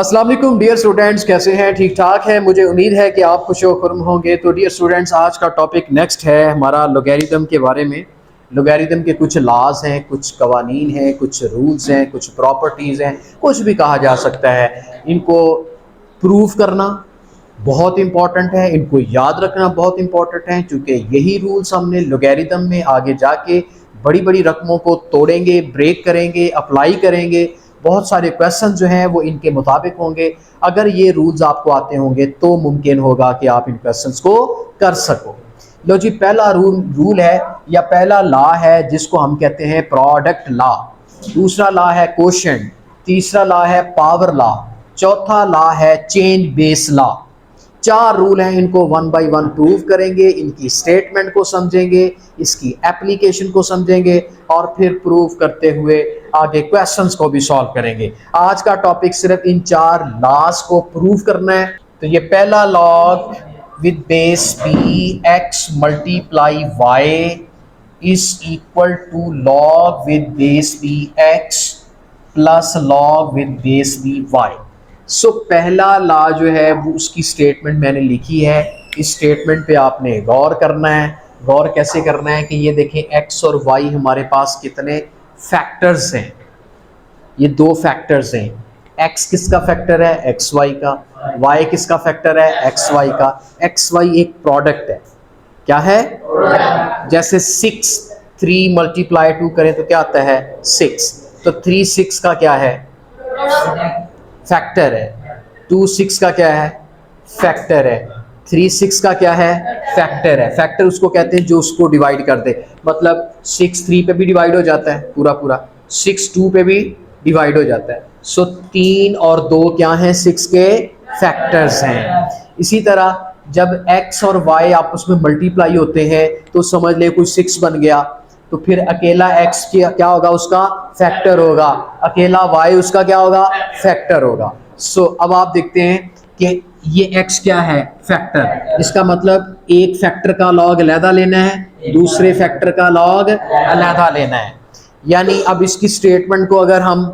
अस्सलाम वालेकुम dear students, कैसे हैं? ठीक ठाक है। मुझे उम्मीद है कि आप खुश खुर्म होंगे। तो डियर स्टूडेंट्स, आज का टॉपिक नेक्स्ट है हमारा लोगैरिथम के बारे में। लोगैरिथम के कुछ लॉज हैं, कुछ कवानीन हैं, कुछ रूल्स हैं, कुछ प्रॉपर्टीज़ हैं, कुछ भी कहा जा सकता है। इनको प्रूव करना बहुत इंपॉर्टेंट है, इनको याद रखना बहुत इंपॉर्टेंट है, क्योंकि यही रूल्स हमने लोगैरिथम में आगे जाके बड़ी बड़ी रकमों को तोड़ेंगे, ब्रेक करेंगे, अप्लाई करेंगे। बहुत सारे क्वेश्चन जो हैं वो इनके मुताबिक होंगे। अगर ये रूल्स आपको आते होंगे तो मुमकिन होगा कि आप इन क्वेश्चंस को कर सको। लो जी, पहला रूल है या पहला लॉ है जिसको हम कहते हैं प्रोडक्ट लॉ। दूसरा लॉ है कोशेंट। तीसरा लॉ है पावर लॉ। चौथा लॉ है चेंज बेस लॉ। चार रूल हैं, इनको वन बाय वन प्रूव करेंगे, इनकी स्टेटमेंट को समझेंगे, इसकी एप्लीकेशन को समझेंगे और फिर प्रूव करते हुए आगे क्वेश्चंस को भी सॉल्व करेंगे। आज का टॉपिक सिर्फ इन चार लॉज को प्रूव करना है। तो ये पहला log with base b x multiply y is equal to log with base b x plus log with base b y. So पहला लॉ जो है वो उसकी स्टेटमेंट मैंने लिखी है। इस स्टेटमेंट पे आपने गौर करना है। गौर कैसे करना है कि ये देखें, एक्स और वाई हमारे पास कितने फैक्टर्स हैं। ये दो फैक्टर्स हैं। एक्स किसका फैक्टर है? एक्स वाई का। वाई किसका फैक्टर है? एक्स वाई का। एक्स वाई एक प्रोडक्ट है। क्या है? जैसे 6 3 मल्टीप्लाई 2 करें तो क्या आता है? 6। तो 3 6 का क्या है? फैक्टर है। 2 6 का क्या है? फैक्टर है। 3 6 का क्या है? फैक्टर है। फैक्टर उसको कहते हैं जो उसको डिवाइड कर दे। मतलब 6 3 पे भी डिवाइड हो जाता है पूरा पूरा, 6 2 पे भी डिवाइड हो जाता है। सो 3 और 2 क्या हैं? 6 के फैक्टर्स हैं। इसी तरह जब x और y आपस में मल्टीप्लाई होते हैं तो समझ ले कोई 6 बन गया, तो फिर अकेला x क्या होगा? उसका फैक्टर होगा। अकेला y उसका क्या होगा? फैक्टर होगा। सो अब आप देखते हैं कि ये x क्या है? फैक्टर। इसका मतलब एक फैक्टर का लॉग अलहदा लेना है, दूसरे फैक्टर का लॉग अलहदा लेना है। यानी अब इसकी स्टेटमेंट को अगर हम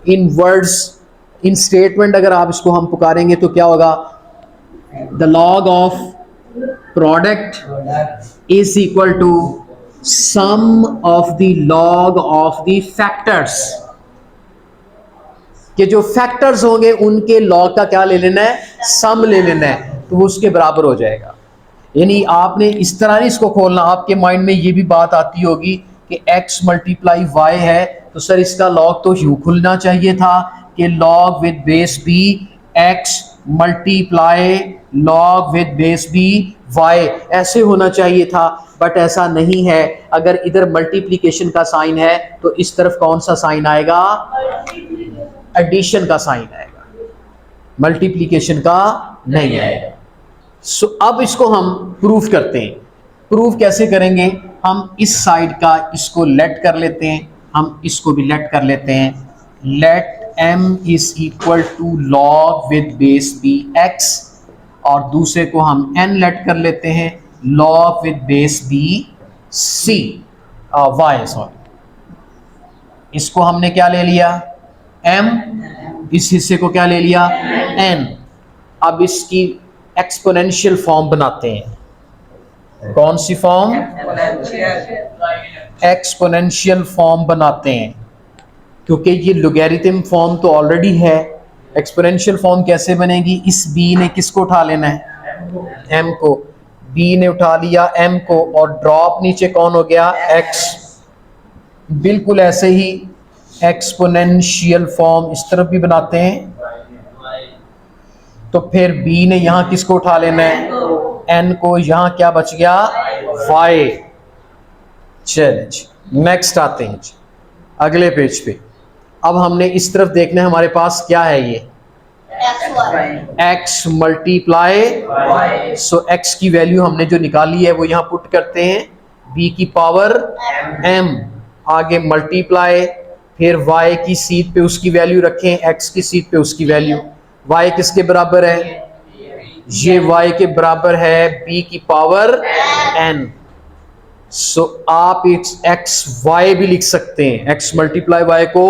इन वर्ड्स, इन स्टेटमेंट अगर आप इसको हम पुकारेंगे तो क्या होगा? The log of product is equal to sum of the log of the factors. कि जो फैक्टर्स होंगे उनके लॉग का क्या ले लेना है? सम ले लेना है, तो वो उसके बराबर हो जाएगा। यानी आपने इस तरह नहीं इसको खोलना। आपके माइंड में ये भी बात आती होगी कि x मल्टीप्लाई वाई है तो सर इसका लॉग तो यूं खुलना चाहिए था कि log with base b x multiply log with base b y, ऐसे होना चाहिए था। बट ऐसा नहीं है। अगर इधर मल्टीप्लिकेशन का साइन है तो इस तरफ कौन सा साइन आएगा? एडिशन का साइन आएगा, मल्टीप्लिकेशन का नहीं आएगा। सो अब इसको हम प्रूफ करते हैं। प्रूफ कैसे करेंगे? हम इस साइड का इसको लेट कर लेते हैं, हम इसको भी लेट कर लेते हैं। Let m is equal to log with base b x, और दूसरे को हम n लेट कर लेते हैं, log with base b c y। Sorry, इसको हमने क्या ले लिया? m। इस हिस्से को क्या ले लिया? n। अब इसकी एक्सपोनेंशियल फॉर्म बनाते हैं। कौन सी फॉर्म? एक्सपोनेंशियल फॉर्म बनाते हैं, क्योंकि ये लोगैरिथम फॉर्म तो ऑलरेडी है। एक्सपोनेंशियल फॉर्म कैसे बनेगी? इस b ने किसको उठा लेना है? m को। b ने उठा लिया m को, और ड्रॉप नीचे कौन हो गया? x। बिल्कुल ऐसे ही एक्सपोनेंशियल फॉर्म इस तरफ भी बनाते हैं। तो फिर b ने यहां किसको उठा लेना है? n को। यहां क्या बच गया? y। चलिए नेक्स्ट आते हैं जी अगले पेज पे। अब हमने इस तरफ देखना है, हमारे पास क्या है? ये x मल्टीप्लाई। सो x की वैल्यू हमने जो निकाली है वो यहां पुट करते हैं, b की पावर m, आगे मल्टीप्लाई, फिर y की सीट पे उसकी वैल्यू रखें, x की सीट पे उसकी वैल्यू। y किसके बराबर है? ये y के बराबर है b की पावर n। सो आप एक्स वाई भी लिख सकते हैं, x मल्टीप्लाई वाई को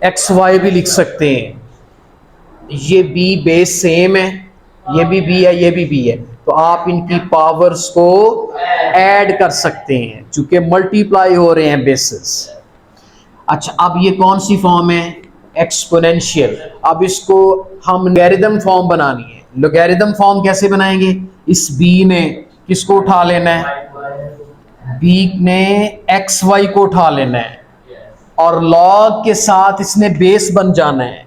एक्स वाई भी लिख सकते हैं। ये b बेस सेम है, ये भी b है, ये भी b है, तो आप इनकी पावर्स को ऐड कर सकते हैं चूंकि मल्टीप्लाई हो रहे हैं बेसिस। अच्छा, अब ये कौन सी फॉर्म है? एक्सपोनेंशियल। अब इसको हम लॉगरिथम फॉर्म बनानी है। लॉगरिथम फॉर्म कैसे बनाएंगे? इस b ने किसको उठा लेना है? b ने एक्स वाई को उठा लेना है और लॉग के साथ इसने बेस बन जाना है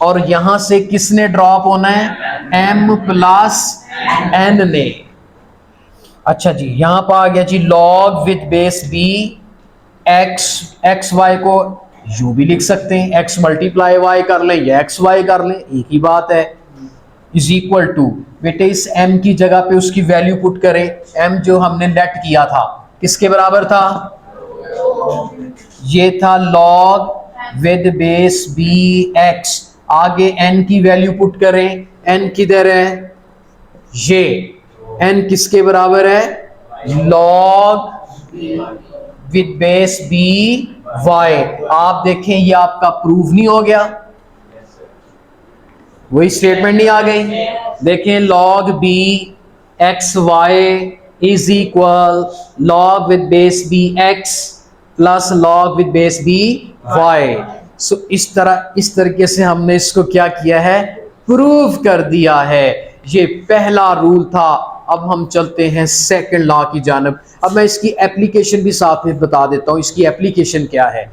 और यहां से किसने ड्रॉप होना है? m प्लस n ने। अच्छा जी, यहां पर आ गया जी log with base b, x y को यू भी लिख सकते हैं, एक्स मल्टीप्लाई वाई कर लें या एक्स वाई कर लें, एक ही बात है। इज इक्वल टू, बेटे इस m की जगह पे उसकी वैल्यू पुट करें। m जो हमने नेट किया था किसके बराबर था? ये था log with base b x। आगे n की वैल्यू पुट करें, n किधर है? ये n किसके बराबर है? Log with base b y। आप देखें ये आपका प्रूव नहीं हो गया? वही स्टेटमेंट नहीं आ गई? देखें log b x y is equal log with base b x plus log with base b y। So इस तरीके से हमने इसको क्या किया है? प्रूव कर दिया है। ये पहला रूल था। अब हम चलते हैं सेकंड लॉ की जानब। अब मैं इसकी एप्लीकेशन भी साथ में बता देता हूं, इसकी एप्लीकेशन क्या है।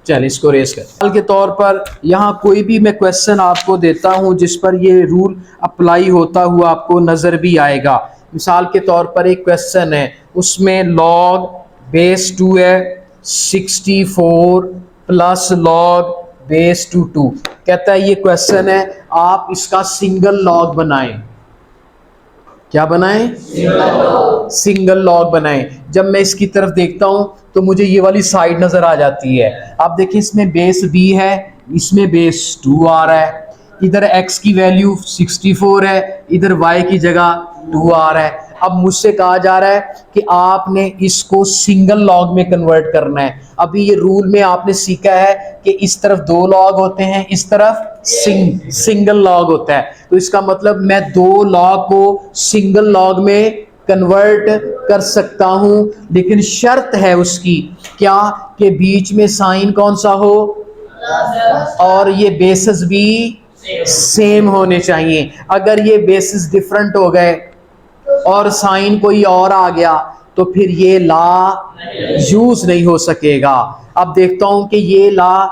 चल इसको रेस कर। मिसाल के तौर पर यहाँ कोई भी मैं क्वेश्चन आपको देता हूँ जिस पर ये रूल अप्लाई होता हुआ आपको नज़र भी आएगा। मिसाल के तौर पर एक क्वेश्चन है, उसमें लॉग बेस 2 है 64 प्लस लॉग बेस 2 कहता है ये क्वेश्चन है, आप इसका सिंगल लॉग बनाएं। क्या बनाएं? सिंगल लॉग बनाएं। जब मैं इसकी तरफ देखता हूं तो मुझे ये वाली साइड नजर आ जाती है। आप देखिए इसमें बेस b है, इसमें बेस 2 आ रहा है, इधर x की वैल्यू 64 है, इधर y की जगह 2 आ रहा है। अब मुझसे कहा जा रहा है कि आपने इसको सिंगल लॉग में कन्वर्ट करना है। अभी ये रूल में आपने सीखा है कि इस तरफ 2 लॉग होते हैं, इस तरफ सिंगल लॉग होता है। तो इसका मतलब मैं 2 लॉग को सिंगल लॉग में कन्वर्ट कर सकता हूं, लेकिन शर्त है उसकी क्या? कि बीच में साइन कौन सा हो और ये बेसिस भी सेम होने चाहिए। अगर ये बेसिस डिफरेंट हो गए और साइन कोई और आ गया तो फिर ये लॉ यूज नहीं हो सकेगा। अब देखता हूं कि ये लॉ,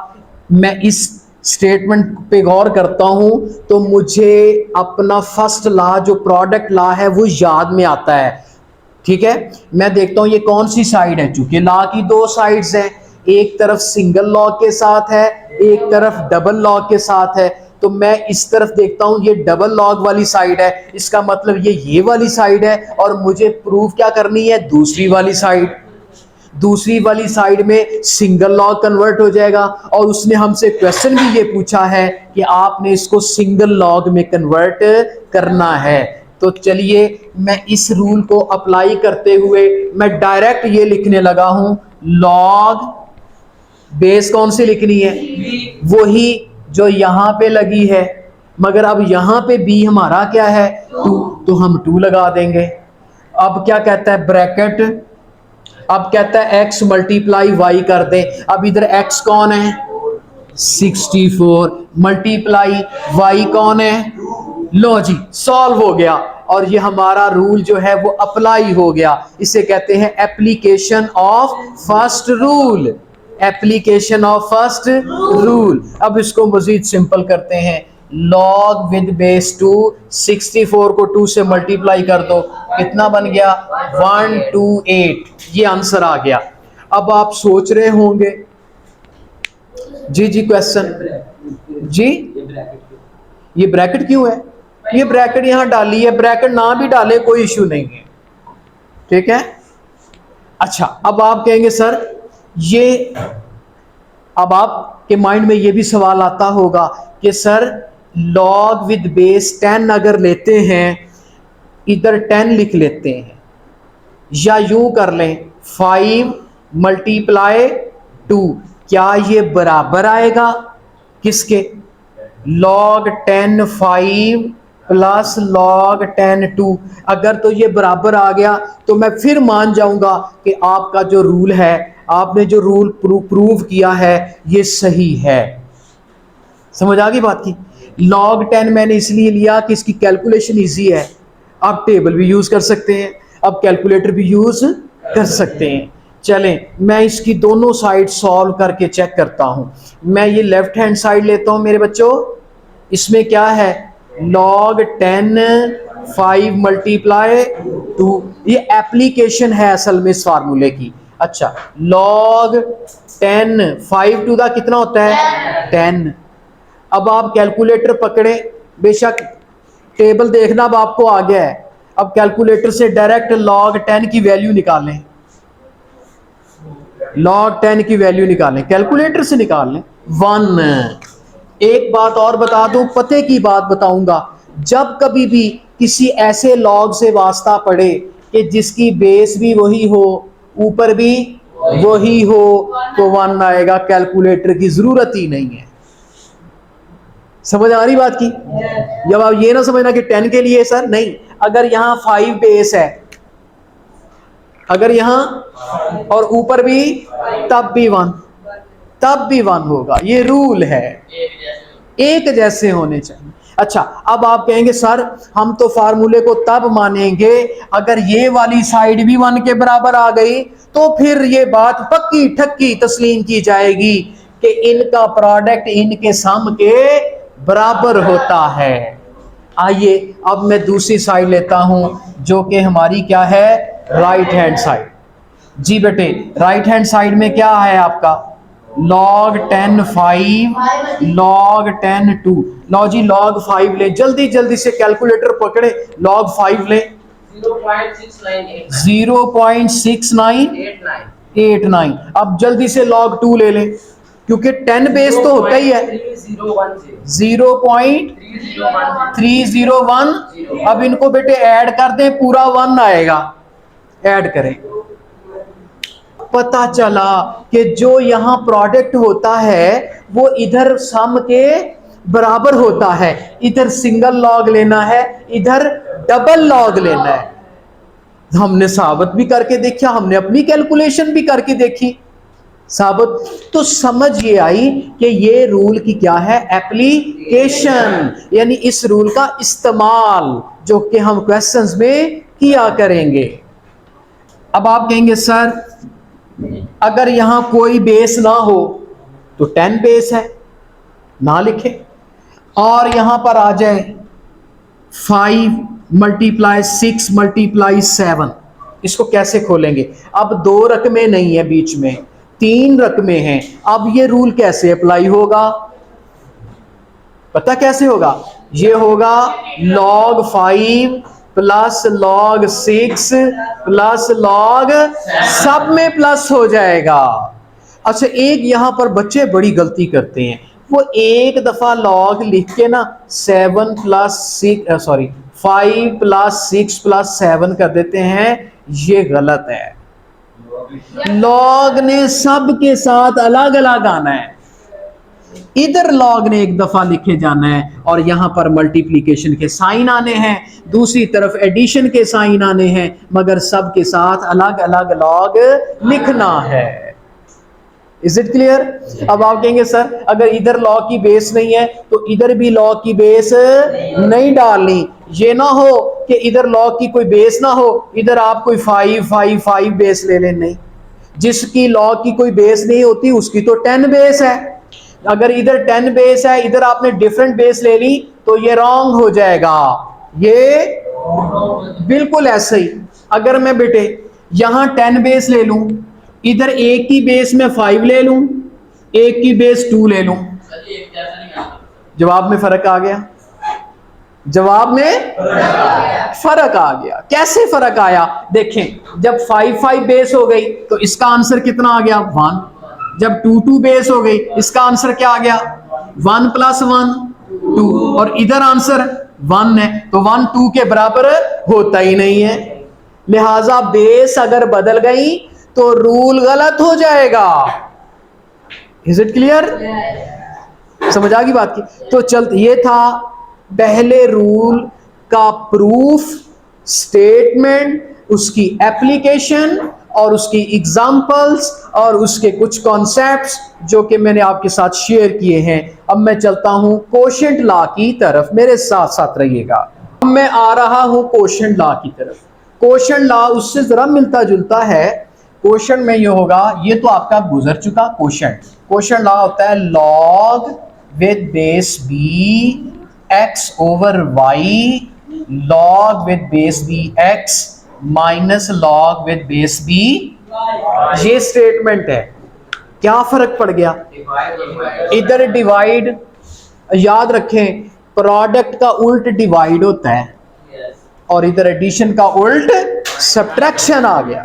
मैं इस स्टेटमेंट पे गौर करता हूं तो मुझे अपना फर्स्ट लॉ जो प्रोडक्ट लॉ है वो याद में आता है। ठीक है, मैं देखता हूं ये कौन सी साइड है। चूंकि लॉ की 2 साइड्स हैं, एक तरफ सिंगल लॉग के साथ है, एक तरफ डबल लॉग के साथ है। तो मैं इस तरफ देखता हूं ये डबल लॉग वाली साइड है, इसका मतलब ये वाली साइड है और मुझे प्रूफ क्या करनी है? दूसरी वाली साइड। दूसरी वाली साइड में सिंगल लॉग कन्वर्ट हो जाएगा और उसने हमसे क्वेश्चन भी ये पूछा है कि आपने इसको सिंगल लॉग में कन्वर्ट करना है। तो चलिए मैं इस रूल को अप्लाई करते हुए मैं डायरेक्ट ये लिखने लगा हूं, लॉग बेस कौन सी लिखनी है? वही जो यहां पे लगी है, मगर अब यहां पे b हमारा क्या है? 2, तो हम 2 लगा देंगे। अब क्या कहता है? ब्रैकेट। अब कहता है x मल्टीप्लाई y कर दे। अब इधर x कौन है? 64 मल्टीप्लाई y कौन है? लो जी, सॉल्व हो गया और ये हमारा रूल जो है वो अप्लाई हो गया। इसे कहते हैं application of first rule. Application of first rule. अब इसको मजीद सिंपल करते हैं। लॉग विद बेस 2, 64 को 2 से मल्टीप्लाई कर दो, कितना बन गया? 128। ये आंसर आ गया। अब आप सोच रहे होंगे जी क्वेश्चन जी, ये ब्रैकेट क्यों है? ये ब्रैकेट यहां डाली है, ब्रैकेट ना भी डाले कोई इश्यू नहीं है। ठीक है, अच्छा अब आप कहेंगे सर ये, अब आपके माइंड में ये भी सवाल आता होगा कि सर लॉग विद बेस 10 अगर लेते हैं, इधर 10 लिख लेते हैं या यूं कर लें 5 मल्टीप्लाई 2, क्या ये बराबर आएगा किसके? log 10 5 plus log 10 2। अगर तो ये बराबर आ गया तो मैं फिर मान जाऊंगा कि आपका जो रूल है, आपने जो रूल प्रूव किया है, ये सही है। समझ आ गई बात की? log 10 मैंने इसलिए लिया कि इसकी कैलकुलेशन इजी है। आप टेबल भी यूज कर सकते हैं, अब कैलकुलेटर भी यूज कर सकते हैं। चलें, मैं इसकी दोनों साइड सॉल्व करके चेक करता हूं। मैं ये लेफ्ट हैंड साइड लेता हूं मेरे बच्चों। इसमें क्या है? log 10 5 multiply 2। ये एप्लीकेशन है असल में इस फार्मूले की। अच्छा, log 10 5 टू द कितना होता है? 10। अब आप कैलकुलेटर पकड़े, बेशक टेबल देखना अब आपको आ गया है। अब कैलकुलेटर से डायरेक्ट log 10 की वैल्यू निकालें। log 10 की वैल्यू निकालें, कैलकुलेटर से निकाल लें, 1। एक बात और बता दूं, पते की बात बताऊंगा, जब कभी भी किसी ऐसे log से वास्ता पड़े कि जिसकी बेस भी वही हो, ऊपर भी वही हो, तो 1 आएगा। कैलकुलेटर की जरूरत ही नहीं है। समझ आ रही बात की? जब आप ये ना समझना कि 10 के लिए सर नहीं, अगर यहां 5 बेस है, अगर यहां और ऊपर भी, तब भी 1, तब भी 1 होगा। ये रूल है, एक जैसे होने चाहिए। अच्छा, अब आप कहेंगे सर हम तो फार्मूले को तब मानेंगे अगर ये वाली साइड भी 1 के बराबर आ गई, तो फिर ये बात पक्की ठक्की तस्लीम की जाएगी कि इनका प्रोडक्ट इनके सम के बराबर होता है। आइए अब मैं दूसरी साइड लेता हूं, जो कि हमारी क्या है? Right hand side. जी बेटे, राइट हैंड साइड में क्या है आपका? log 10 5 log 10 2। लो जी, log 5 ले, जल्दी जल्दी से कैलकुलेटर पकड़े, log 5 ले, 0.6989। अब जल्दी से log 2 ले लें, क्योंकि 10 बेस तो होता ही है। 0.301। अब इनको बेटे ऐड कर दें, पूरा 1 आएगा। ऐड करें, पता चला कि जो यहां प्रोडक्ट होता है वो इधर सम के बराबर होता है। इधर सिंगल लॉग लेना है, इधर डबल लॉग लेना है। हमने साबित भी करके देखा, हमने अपनी कैलकुलेशन भी करके देखी, साबित। तो समझ ये आई कि ये रूल की क्या है? एप्लीकेशन, यानी इस रूल का इस्तेमाल जो कि हम क्वेश्चंस में किया करेंगे। अब आप कहेंगे सर अगर यहां कोई बेस ना हो तो 10 बेस है, ना लिखे, और यहां पर आ जाए 5 मल्टीप्लाई 6 मल्टीप्लाई 7। इसको कैसे खोलेंगे? अब 2 रकमें नहीं है बीच में, 3 रकमें हैं। अब ये रूल कैसे अप्लाई होगा? पता कैसे होगा? ये होगा log 5 plus log 6 plus log, सब में प्लस हो जाएगा। अच्छा, एक यहां पर बच्चे बड़ी गलती करते हैं, वो एक दफा log लिख के ना 7 प्लस 6 सॉरी 5 प्लस 6 प्लस 7 कर देते हैं। ये गलत है। log ने सब के साथ अलग अलग आना है। इधर लॉग ने एक दफा लिखे जाना है और यहां पर मल्टीप्लिकेशन के साइन आने हैं, दूसरी तरफ एडिशन के साइन आने हैं, मगर सब के साथ अलग अलग लॉग लिखना है। Is it clear? अब आप कहेंगे सर अगर इधर लॉग की बेस नहीं है तो इधर भी लॉग की बेस नहीं डालनी। ये ना हो कि इधर लॉग की कोई बेस ना हो, इधर आप कोई 5 5 5 बेस ले लें। नहीं, जिसकी लॉग की कोई बेस नहीं होती उसकी तो 10 बेस है। अगर इधर 10 बेस है, इधर आपने डिफरेंट बेस ले ली, तो ये रॉन्ग हो जाएगा। ये बिल्कुल ऐसे ही, अगर मैं बेटे यहां 10 बेस ले लूं, इधर एक की बेस में 5 ले लूं, एक की बेस 2 ले लूं, जवाब में फर्क आ गया। जवाब में फर्क आ गया। कैसे फर्क आया? देखें, जब 5 5 बेस हो गई तो इसका आंसर कितना आ गया? 1। जब 2 2 बेस हो गई, इसका आंसर क्या आ गया? 1 प्लस 1 2। और इधर आंसर 1 है, तो 1 2 के बराबर होता ही नहीं है। लिहाजा बेस अगर बदल गई तो रूल गलत हो जाएगा। Is it clear? समझ आ गई बात की? तो चल, ये था पहले रूल का प्रूफ, स्टेटमेंट, उसकी एप्लीकेशन और उसकी एग्जांपल्स और उसके कुछ कॉन्सेप्ट्स जो कि मैंने आपके साथ शेयर किए हैं। अब मैं चलता हूं कोशेंट लॉ की तरफ, मेरे साथ साथ रहिएगा। अब मैं आ रहा हूं कोशेंट लॉ की तरफ। कोशेंट लॉ उससे जरा मिलता जुलता है। कोशेंट में ये होगा, ये तो आपका गुजर चुका कोशेंट। कोशेंट लॉ होता है log with base b x over y log with base b x minus log with base b. ये स्टेटमेंट है। क्या फर्क पड़ गया? इधर डिवाइड, याद रखें प्रोडक्ट का उल्ट डिवाइड होता है और इधर एडिशन का उल्ट सब्ट्रैक्शन आ गया।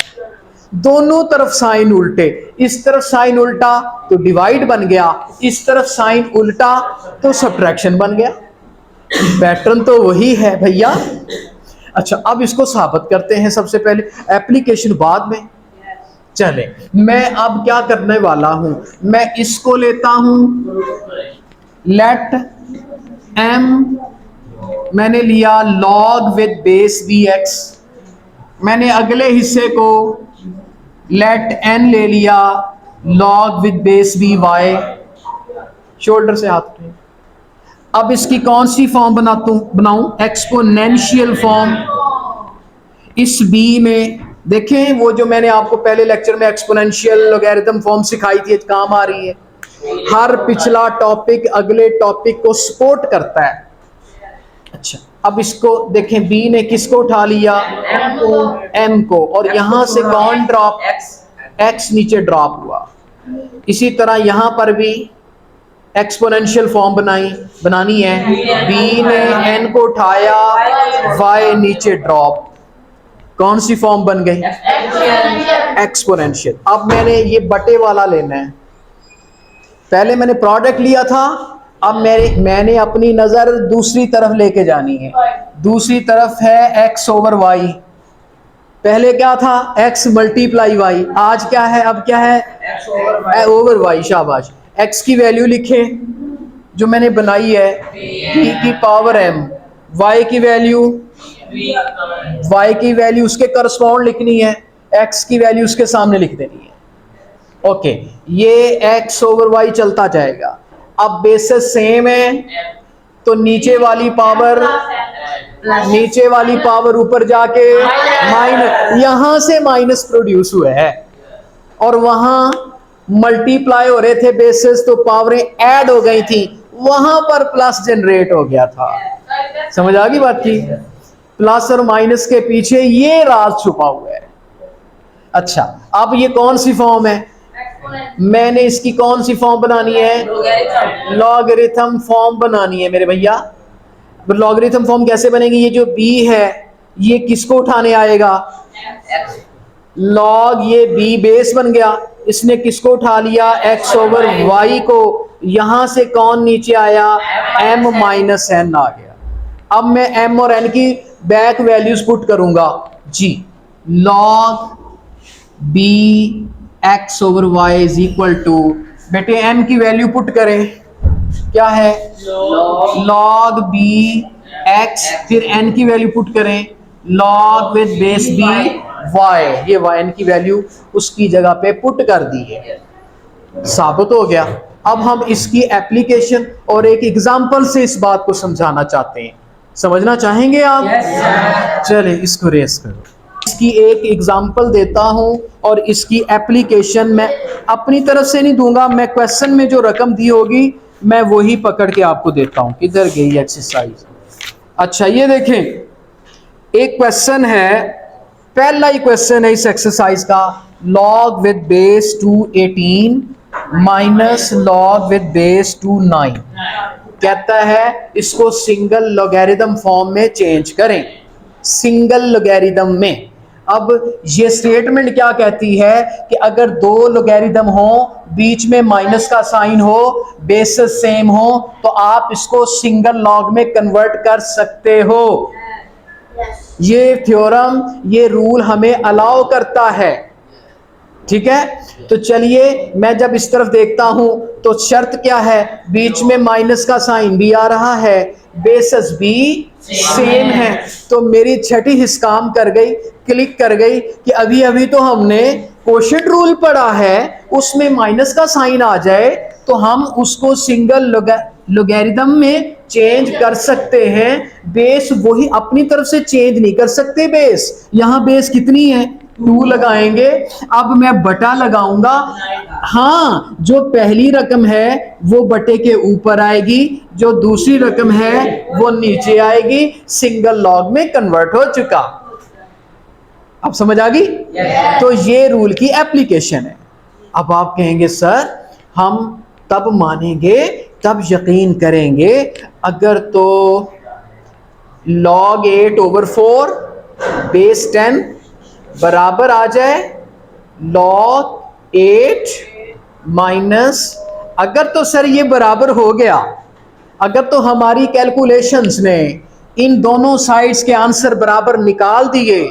दोनों तरफ साइन उल्टे, इस तरफ साइन उल्टा तो डिवाइड बन गया, इस तरफ साइन उल्टा तो सब्ट्रैक्शन बन गया। पैटर्न तो वही है भैया। अच्छा, अब इसको साबित करते हैं। सबसे पहले एप्लीकेशन बाद में। चले, मैं अब क्या करने वाला हूं, मैं इसको लेता हूं लेट एम, मैंने लिया log with base b x. मैंने अगले हिस्से को लेट एन ले लिया log with base b y. Shoulder से हाथ उठाइए। अब इसकी कौन सी फॉर्म बनाऊं? Exponential form. इस बी में देखें, वो जो मैंने आपको पहले लेक्चर में एक्सपोनेंशियल लॉगरिथम फॉर्म सिखाई थी, काम आ रही है। हर पिछला टॉपिक अगले टॉपिक को सपोर्ट करता है। अच्छा, अब इसको देखें, बी ने किसको उठा लिया? एम को, और यहां से कौन ड्रॉप? एक्स नीचे ड्रॉप हुआ। इसी तरह यहां पर भी एक्सपोनेंशियल फॉर्म बनानी है। बी ने एन को उठाया, वाई नीचे ड्रॉप। कौन सी फॉर्म बन गई? एक्सपोनेंशियल। अब मैंने ये बटे वाला लेना है। पहले मैंने प्रोडक्ट लिया था, अब मैंने अपनी नजर दूसरी तरफ लेके जानी है। दूसरी तरफ है एक्स ओवर वाई। पहले क्या था? X multiply y. आज क्या है? अब क्या है? X over y. शाबाश। एक्स की वैल्यू लिखें जो मैंने बनाई है, बी की पावर एम। वाई की वैल्यू उसके करस्पॉन्ड लिखनी है, एक्स की वैल्यू उसके सामने लिख देनी है। ओके, ये एक्स ओवर वाई चलता जाएगा। अब बेसिस सेम है तो नीचे वाली पावर ऊपर जाके माइनस, यहां से माइनस प्रोड्यूस हुआ है और वहां मल्टीप्लाई हो रहे थे बेसिस, तो पावरें ऐड हो गई थी, वहां पर प्लस जनरेट हो गया था। समझ आ गई बात की? प्लस और माइनस के पीछे ये राज छुपा हुआ है। अच्छा, अब ये कौन सी फॉर्म है? मैंने इसकी कौन सी फॉर्म बनानी है? लॉगरिथम फॉर्म बनानी है मेरे भैया। लॉगरिथम फॉर्म कैसे बनेगी? ये जो b है ये किसको उठाने आएगा? लॉग, ये b बेस बन गया, इसने किसको उठा लिया? x ओवर y को। यहां से कौन नीचे आया? m माइनस n आ गया। अब मैं m और n की बैक वैल्यूज पुट करूंगा जी। Log b x over y is equal to, बेटे m की वैल्यू पुट करें, क्या है? लॉग b x, फिर n की वैल्यू पुट करें log with base b y। ये y की वैल्यू उसकी जगह पे पुट कर दी है। साबित हो गया। अब हम इसकी एप्लीकेशन और एक एग्जांपल से इस बात को समझाना चाहते हैं। समझना चाहेंगे आप? चले इसको रेस करो। इसकी एक एग्जांपल देता हूं और इसकी एप्लीकेशन मैं अपनी तरफ से नहीं दूंगा, मैं क्वेश्चन में जो रकम दी होगी मैं वही पकड़ के आपको देता हूं। किधर गई एक्सरसाइज? अच्छा, ये देखें, एक क्वेश्चन है, पहला ही क्वेश्चन है इस एक्सरसाइज का। Log with base 218 minus log with base 29 कहता है इसको सिंगल लॉगरिथम फॉर्म में चेंज करें, सिंगल लॉगरिथम में। अब ये स्टेटमेंट क्या कहती है कि अगर दो लॉगरिथम हो, बीच में माइनस का साइन हो, बेसिस सेम हो, तो आप इसको सिंगल लॉग में कन्वर्ट कर सकते हो। ये थ्योरम, ये रूल हमें अलाउ करता है। ठीक है। तो चलिए मैं जब इस तरफ देखता हूं तो शर्त क्या है, बीच में माइनस का साइन भी आ रहा है, बेसिस भी सेम है। तो मेरी छठी हिस्स काम कर गई, क्लिक कर गई कि अभी अभी तो हमने कोशेंट रूल पढ़ा है, उसमें माइनस का साइन आ जाए तो हम उसको सिंगल लोगैरिथम में चेंज कर सकते हैं। बेस वही अपनी तरफ से चेंज नहीं कर सकते। बेस यहां बेस कितनी है, 2 लगाएंगे। अब मैं बटा लगाऊंगा। हाँ, जो पहली रकम है वो बटे के ऊपर आएगी, जो दूसरी रकम है वो नीचे आएगी। सिंगल लॉग में कन्वर्ट हो चुका। अब समझ आ गई? तो ये रूल की एप्लीकेशन है। अब आप कहेंगे सर हम तब मानेंगे, तब यकीन करेंगे अगर तो log 8/4 बेस 10 बराबर आ जाए log 8 माइनस, अगर तो सर ये बराबर हो गया, अगर तो हमारी कैलकुलेशंस ने इन दोनों साइड्स के आंसर बराबर निकाल दिए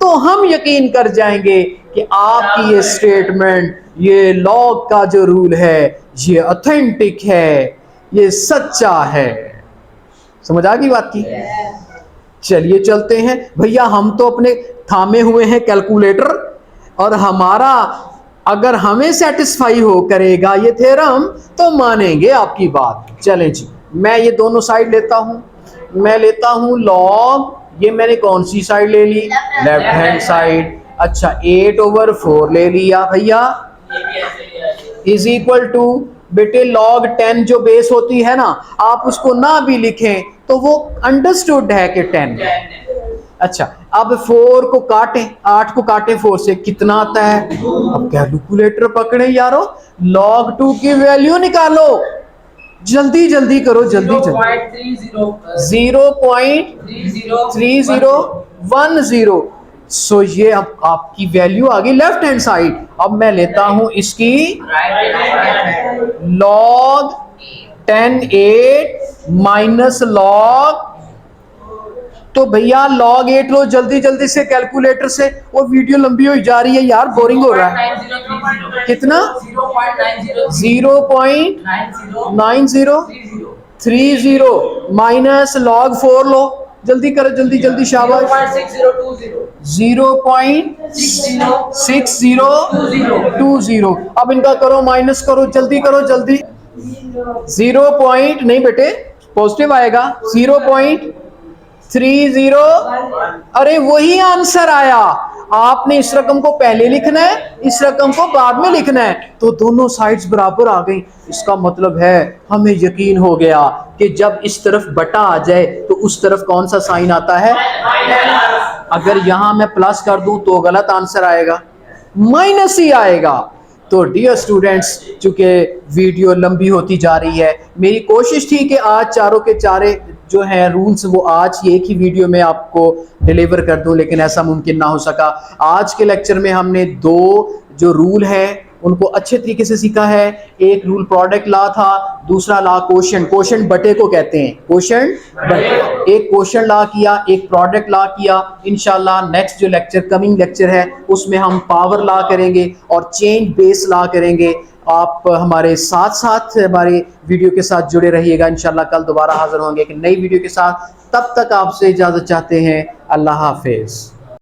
तो हम यकीन कर जाएंगे कि आपकी ये स्टेटमेंट, ये लॉग का जो रूल है ये ऑथेंटिक है, ये सच्चा है। समझ आ गई बात की? चलिए चलते हैं भैया, हम तो अपने थामे हुए हैं कैलकुलेटर, और हमारा अगर हमें सेटिस्फाई हो करेगा ये थ्योरम तो मानेंगे आपकी बात। चलें जी, मैं ये दोनों साइड लेता हूं। मैं लेता हूं लॉग, ये मैंने कौन सी साइड ले ली, लेफ्ट हैंड साइड। अच्छा 8/4 ले लिया भैया, इज इक्वल टू, बेटे log 10 जो बेस होती है ना, आप उसको ना भी लिखें तो वो अंडरस्टूड है कि 10। अच्छा अब 4 को काटें, 8 को काटें 4 से, कितना आता है? अब कैलकुलेटर पकड़े यारो, log 2 की वैल्यू निकालो, जल्दी जल्दी करो, जल्दी जल्दी। 0.3010। सो ये अब आपकी वैल्यू आ गई लेफ्ट हैंड साइड। अब मैं लेता हूं इसकी log 10/8 माइनस log, तो भैया log 8 लो जल्दी जल्दी से कैलकुलेटर से, वो वीडियो लंबी हो जा रही है यार, बोरिंग हो रहा है। कितना? 0.9030 माइनस log 4 लो, जल्दी करो, जल्दी जल्दी, शाबाश। 0.6020। अब इनका करो, माइनस करो, जल्दी करो जल्दी। 0. नहीं बेटे, पॉजिटिव आएगा। 0.30। अरे वही आंसर आया। आपने इस रकम को पहले लिखना है, इस रकम को बाद में लिखना है, तो दोनों साइड्स बराबर आ गई। इसका मतलब है हमें यकीन हो गया कि जब इस तरफ बटा आ जाए तो उस तरफ कौन सा साइन आता है? अगर यहां मैं प्लस कर दूं तो गलत आंसर आएगा, माइनस ही आएगा। तो डियर स्टूडेंट्स, चूंकि वीडियो लंबी होती जा रही है, मेरी कोशिश थी कि आज चारों के चारे जो हैं रूल्स वो आज एक ही वीडियो में आपको डिलीवर कर दूं, लेकिन ऐसा मुमकिन ना हो सका। आज के लेक्चर में हमने 2 जो रूल है उनको अच्छे तरीके से सीखा है। एक रूल प्रोडक्ट लॉ था, दूसरा लॉ कोशेंट, कोशेंट बटे को कहते हैं, कोशेंट बटे। एक कोशेंट लॉ किया, एक प्रोडक्ट लॉ किया। इंशाल्लाह नेक्स्ट जो लेक्चर, कमिंग लेक्चर है, उसमें हम पावर लॉ करेंगे और चेंज बेस लॉ करेंगे। आप हमारे साथ साथ हमारे वीडियो के साथ जुड़े रहिएगा। इंशाल्लाह कल दोबारा हाजिर होंगे एक नई वीडियो के साथ। तब तक आपसे इजाज़त चाहते हैं। अल्लाह हाफिज़।